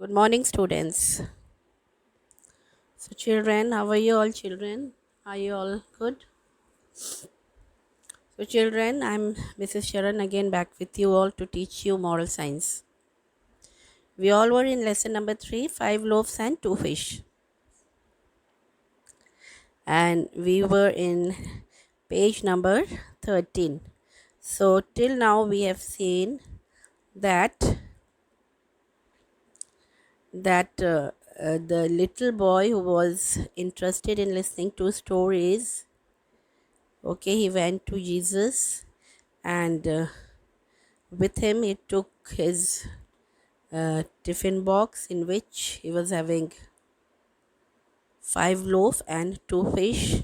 Good morning, students. So, children, how are you all, children? Are you all good? So, children, I'm Mrs. Sharon again back with you all to teach you moral science. We all were in lesson number 3, 5 loaves and 2 fish. And we were in page number 13. So, till now we have seen that the little boy who was interested in listening to stories, okay, he went to Jesus, and with him he took his tiffin box in which he was having 5 loaf and 2 fish.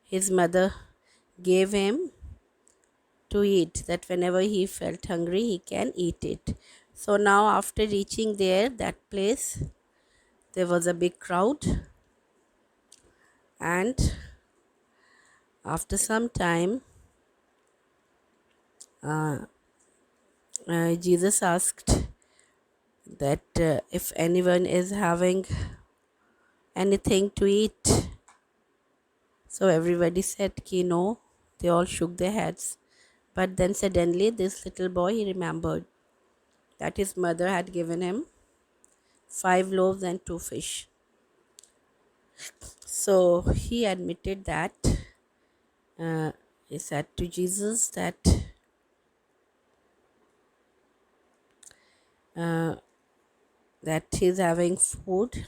His mother gave him to eat, that whenever he felt hungry he can eat it. So now after reaching that place, there was a big crowd, and after some time Jesus asked that if anyone is having anything to eat. So everybody said ki no. They all shook their heads. But then suddenly this little boy, he remembered that his mother had given him 5 loaves and 2 fish. So he admitted that he said to Jesus that that he's having food.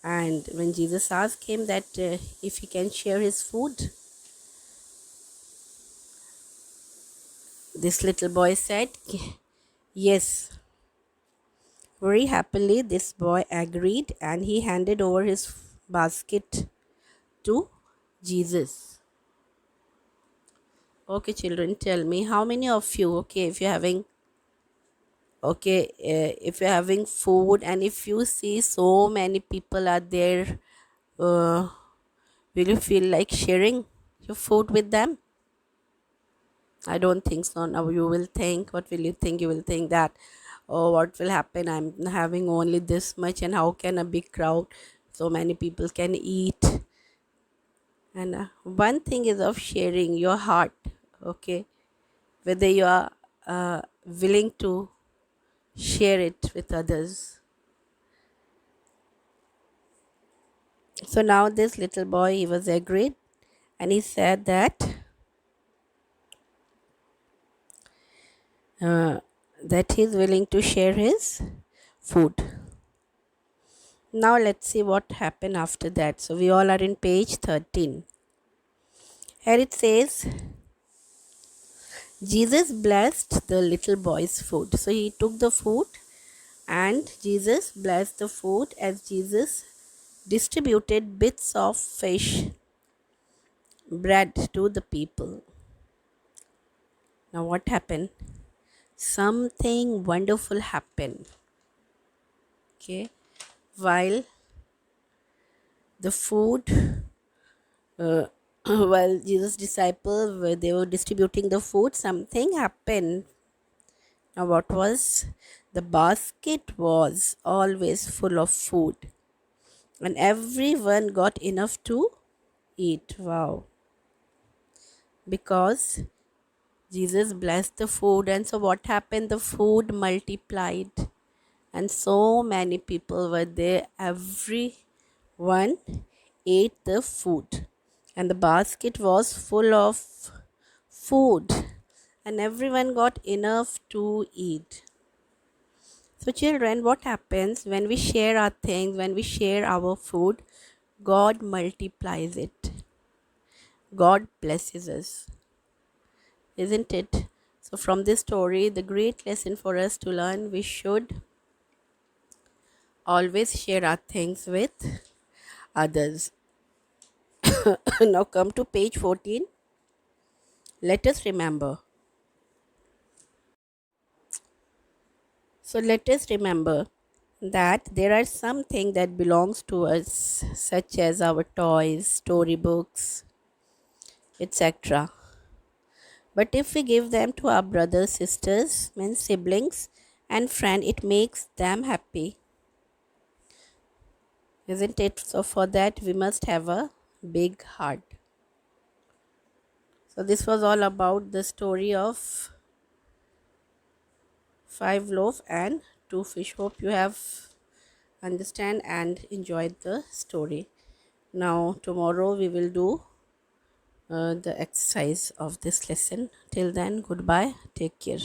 And when Jesus asked him that if he can share his food, this little boy said, yes. Very happily, this boy agreed, and he handed over his basket to Jesus. Okay, children, tell me how many of you, okay, if you're having if you're having food and if you see so many people are there, will you feel like sharing your food with them? I don't think so. Now you will think, what will you think? You will think that, oh, what will happen? I'm having only this much, and how can a big crowd, so many people can eat? And one thing is of sharing your heart, okay, whether you are willing to share it with others. So now this little boy, he was agreed, and he said that he's willing to share his food. Now let's see what happened after that. So we all are in page 13. Here it says, Jesus blessed the little boy's food. So he took the food and Jesus blessed the food as Jesus distributed bits of fish, bread to the people. Now what happened? Something wonderful happened. Okay, while the food, while Jesus' disciples they were distributing the food, something happened. Now what was? The basket was always full of food, and everyone got enough to eat. Wow! Because Jesus blessed the food, and so what happened? The food multiplied, and so many people were there. Everyone ate the food, and the basket was full of food, and everyone got enough to eat. So, children, what happens when we share our things, when we share our food? God multiplies it. God blesses us, isn't it? So, from this story, the great lesson for us to learn, we should always share our things with others. Now, come to page 14. Let us remember. So, let us remember that there are some things that belongs to us, such as our toys, storybooks, etc. But if we give them to our brothers, sisters, means siblings, and friend, it makes them happy, isn't it? So for that we must have a big heart. So this was all about the story of 5 loaf and 2 fish. Hope you have understand and enjoyed the story. Now tomorrow we will do the exercise of this lesson. Till then, goodbye, take care.